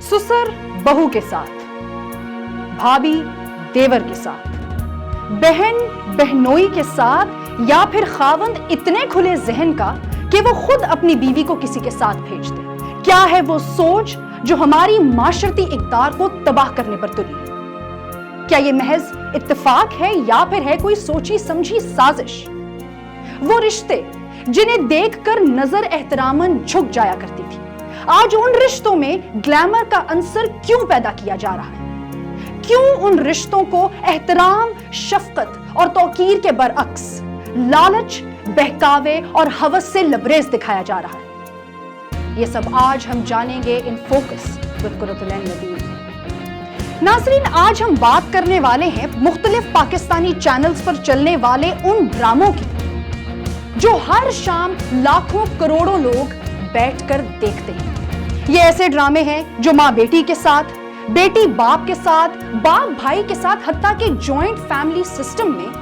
ससुर बहू के साथ, भाभी देवर के साथ, बहन बहनोई के साथ, या फिर खावंद इतने खुले जहन का कि वो खुद अपनी बीवी को किसी के साथ भेज दे। क्या है वो सोच जो हमारी माशरती इक़्तिदार को तबाह करने पर तुली? क्या ये महज इत्तेफाक है या फिर है कोई सोची समझी साजिश? वो रिश्ते जिन्हें देखकर नजर एहतरामन झुक जाया करती थी, आज उन रिश्तों में ग्लैमर का अंसर क्यों पैदा किया जा रहा है? क्यों उन रिश्तों को एहतराम, शफकत और तौकीर के बरअक्स लालच, बहकावे और हवस से लबरेज दिखाया जा रहा है? ये सब आज हम जानेंगे इन फोकस विद कुर्रतुल ऐन नदीम। नाज़रीन, आज हम बात करने वाले हैं मुख्तलिफ पाकिस्तानी चैनल्स पर चलने वाले उन ड्रामों की जो हर शाम लाखों करोड़ों लोग बैठकर देखते हैं। ये ऐसे ड्रामे हैं जो माँ बेटी के साथ, बेटी बाप के साथ, बाप भाई के साथ, हत्ता कि जॉइंट फैमिली सिस्टम में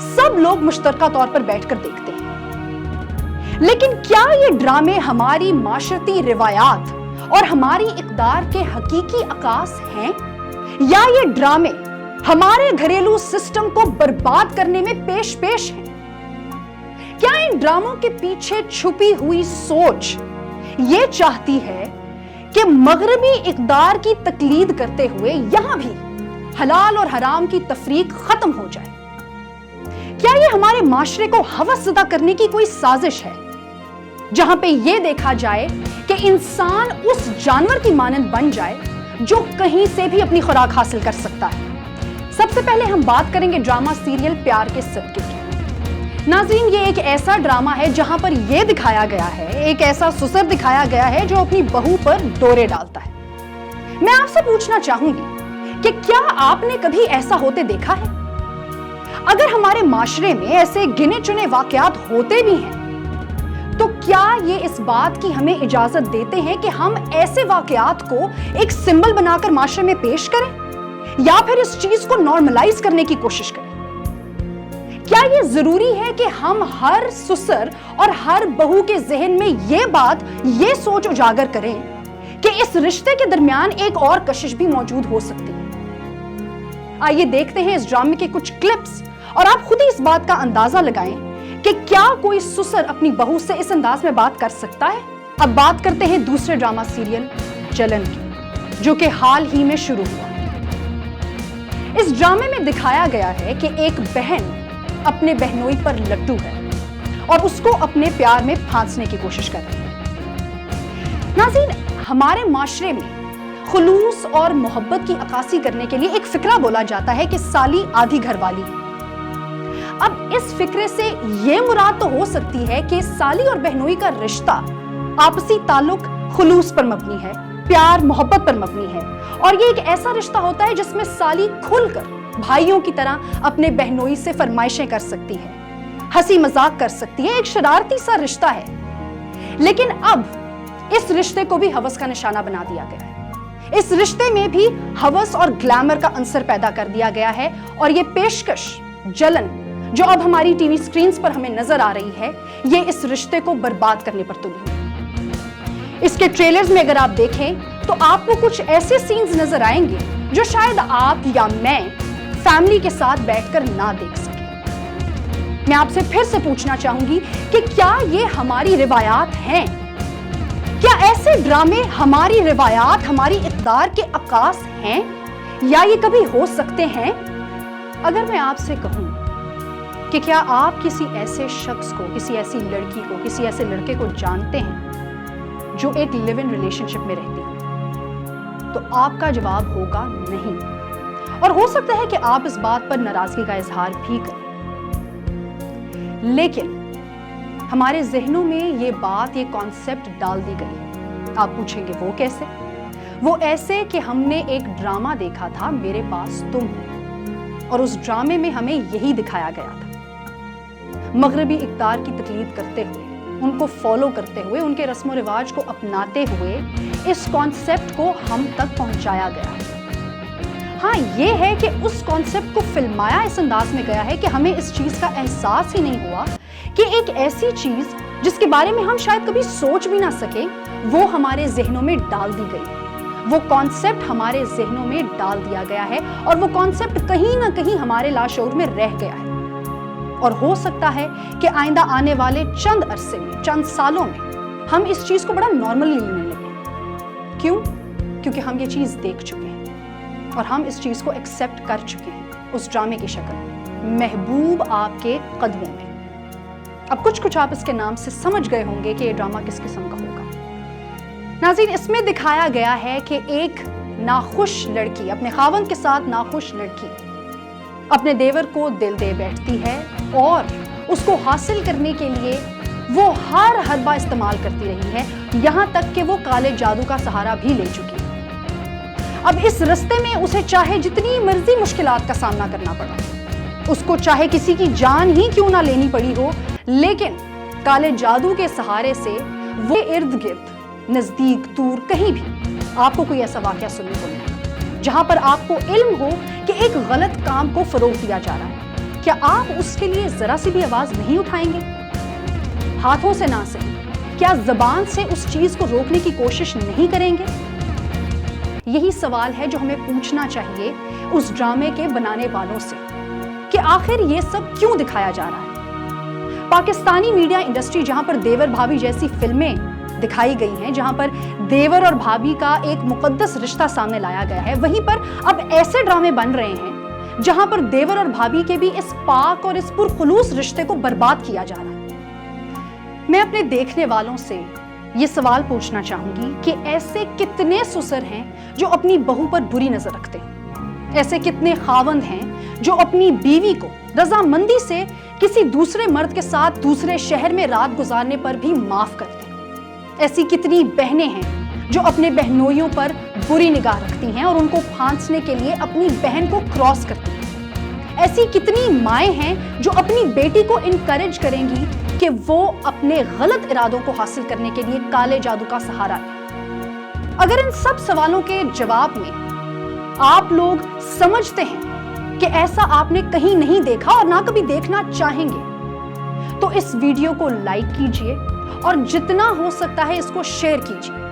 सब लोग मुश्तरका तौर पर बैठकर देखते हैं। लेकिन क्या ये ड्रामे हमारी माशरती रिवायात और हमारी इक़्तिदार के हकीकी अकास हैं, या ये ड्रामे हमारे घरेलू सिस्टम को बर्बाद करने में पेश हैं? क्या इन ड्रामों के पीछे छुपी हुई सोच ये चाहती है कि मगरबी इक़्तिदार की तकलीद करते हुए यहां भी हलाल और हराम की तफरीक खत्म हो जाए? क्या ये हमारे माशरे को हवसज़दा करने की कोई साजिश है, जहां पे ये देखा जाए कि इंसान उस जानवर की मानंद बन जाए जो कहीं से भी अपनी खुराक हासिल कर सकता है? सबसे पहले हम बात करेंगे ड्रामा सीरियल प्यार के सदके की। नाज़रीन, ये एक ऐसा ड्रामा है जहां पर यह दिखाया गया है, एक ऐसा ससुर दिखाया गया है जो अपनी बहू पर डोरे डालता है। मैं आपसे पूछना चाहूंगी कि क्या आपने कभी ऐसा होते देखा है? अगर हमारे माशरे में ऐसे गिने चुने वाकयात होते भी हैं, तो क्या ये इस बात की हमें इजाजत देते हैं कि हम ऐसे वाकयात को एक सिंबल बनाकर माशरे में पेश करें, या फिर इस चीज को नॉर्मलाइज करने की कोशिश करें? क्या ये जरूरी है कि हम हर ससुर और हर बहू के जहन में ये सोच उजागर करें कि इस रिश्ते के दरमियान एक और कशिश भी मौजूद हो सकती है? आइए देखते हैं इस ड्रामे के कुछ क्लिप्स और आप खुद ही इस बात का अंदाजा लगाएं कि क्या कोई ससुर अपनी बहू से इस अंदाज में बात कर सकता है। अब बात करते हैं दूसरे ड्रामा सीरियल जलन की, जो कि हाल ही में शुरू हुआ। इस ड्रामे में दिखाया गया है कि एक बहन अपने बहनोई पर लट्टू है और उसको अपने प्यार में फांसने की कोशिश कर रही है। नाज़रीन, हमारे माशरे में खुलूस और मोहब्बत की अक्कासी करने के लिए एक फिक्रा बोला जाता है कि साली आधी घरवाली है। अब इस फिक्रे से ये मुराद तो हो सकती है कि साली और बहनोई का रिश्ता आपसी ताल्लुक खुलूस पर मबनी है, प्यार मोहब्बत पर मबनी है, और ये एक ऐसा रिश्ता होता है जिसमें साली खुलकर भाइयों की तरह अपने बहनोई से फरमाइशें कर सकती है, हंसी मजाक कर सकती है, एक शरारती सा रिश्ता है। लेकिन अब इस रिश्ते को भी हवस का निशाना बना दिया गया है। इस रिश्ते में भी हवस और ग्लैमर का अंसर पैदा कर दिया गया है, और ये पेशकश जलन जो अब हमारी टीवी स्क्रीन्स पर हमें नजर आ रही है, ये इस रिश्ते को बर्बाद करने पर तुली है। इसके ट्रेलर्स में अगर आप देखें तो आपको कुछ ऐसे सीन्स नजर आएंगे जो शायद आप या मैं फैमिली के साथ बैठकर ना देख सके। मैं आपसे फिर से पूछना चाहूंगी कि क्या ये हमारी रिवायात हैं? क्या ऐसे ड्रामे हमारी रिवायात, हमारी इक़्तिदार के अक्कास हैं, या ये कभी हो सकते हैं? अगर मैं आपसे कहूं कि क्या आप किसी ऐसे शख्स को, किसी ऐसी लड़की को, किसी ऐसे लड़के को जानते हैं जो एक लिव इन रिलेशनशिप में रहती है, तो आपका जवाब होगा नहीं। और हो सकता है कि आप इस बात पर नाराजगी का इजहार भी करें, लेकिन हमारे जहनों में ये बात, ये कॉन्सेप्ट डाल दी गई है। आप पूछेंगे वो कैसे? वो ऐसे कि हमने एक ड्रामा देखा था, मेरे पास तुम हो, और उस ड्रामे में हमें यही दिखाया गया था। मगरबी इक़्तिदार की तकलीद करते हुए, उनको फॉलो करते हुए, उनके रस्म रिवाज को अपनाते हुए इस कॉन्सेप्ट को हम तक पहुंचाया गया है। हाँ, ये है कि उस कॉन्सेप्ट को फिल्माया इस अंदाज में गया है कि हमें इस चीज का एहसास ही नहीं हुआ कि एक ऐसी चीज जिसके बारे में हम शायद कभी सोच भी ना सके, वो हमारे जहनों में डाल दी गई। وہ کانسیپٹ ہمارے ذہنوں میں ڈال دیا گیا ہے اور وہ کانسیپٹ کہیں نہ کہیں ہمارے لاشعور میں رہ گیا ہے، اور ہو سکتا ہے کہ آئندہ آنے والے چند عرصے میں، چند سالوں میں ہم اس چیز کو بڑا نارملی لینے لگیں۔ کیوں؟ کیونکہ ہم یہ چیز دیکھ چکے ہیں اور ہم اس چیز کو ایکسیپٹ کر چکے ہیں اس ڈرامے کی شکل میں، محبوب آپ کے قدموں میں۔ اب کچھ آپ اس کے نام سے سمجھ گئے ہوں گے کہ یہ ڈرامہ کس قسم کا ہوگا۔ ناظرین، اس میں دکھایا گیا ہے کہ ایک ناخوش لڑکی، اپنے خاوند کے ساتھ ناخوش لڑکی اپنے دیور کو دل دے بیٹھتی ہے اور اس کو حاصل کرنے کے لیے وہ ہر حربہ استعمال کرتی رہی ہے، یہاں تک کہ وہ کالے جادو کا سہارا بھی لے چکی ہے۔ اب اس رستے میں اسے چاہے جتنی مرضی مشکلات کا سامنا کرنا پڑا، اس کو چاہے کسی کی جان ہی کیوں نہ لینی پڑی ہو، لیکن کالے جادو کے سہارے سے وہ ارد گرد، نزدیک، دور، کہیں بھی آپ کو کوئی ایسا واقعہ سننے کو ملے جہاں پر آپ کو علم ہو کہ ایک غلط کام کو فروغ دیا جا رہا ہے، کیا آپ اس کے لیے ذرا سی بھی آواز نہیں اٹھائیں گے؟ ہاتھوں سے نہ صحیح، کیا زبان سے اس چیز کو روکنے کی کوشش نہیں کریں گے؟ یہی سوال ہے جو ہمیں پوچھنا چاہیے اس ڈرامے کے بنانے والوں سے کہ آخر یہ سب کیوں دکھایا جا رہا ہے۔ پاکستانی میڈیا انڈسٹری جہاں پر دیور بھابھی جیسی فلمیں دکھائی گئی ہیں، جہاں پر دیور اور بھابھی کا ایک مقدس رشتہ سامنے لایا گیا ہے، وہیں پر اب ایسے ڈرامے بن رہے ہیں جہاں پر دیور اور بھابھی کے بھی اس پاک اور اس پرخلوص رشتے کو برباد کیا جا رہا ہے۔ میں اپنے دیکھنے والوں سے یہ سوال پوچھنا چاہوں گی کہ ایسے کتنے سسر ہیں جو اپنی بہو پر بری نظر رکھتے ہیں؟ ایسے کتنے خاوند ہیں جو اپنی بیوی کو رضامندی سے کسی دوسرے مرد کے ساتھ دوسرے شہر میں رات گزارنے پر بھی معاف کرتے ہیں؟ ایسی کتنی بہنیں ہیں جو اپنے بہنوئیوں پر بری نگاہ رکھتی ہیں اور ان کو پھانسنے کے لیے اپنی بہن کو کراس کرتی ہیں؟ ایسی کتنی مائیں ہیں جو اپنی بیٹی کو انکریج کریں گی کہ وہ اپنے غلط ارادوں کو حاصل کرنے کے لیے کالے جادو کا سہارا لے؟ اگر ان سب سوالوں کے جواب میں آپ لوگ سمجھتے ہیں کہ ایسا آپ نے کہیں نہیں دیکھا اور نہ کبھی دیکھنا چاہیں گے، تو اس ویڈیو کو لائک کیجئے اور جتنا ہو سکتا ہے اس کو شیئر کیجئے۔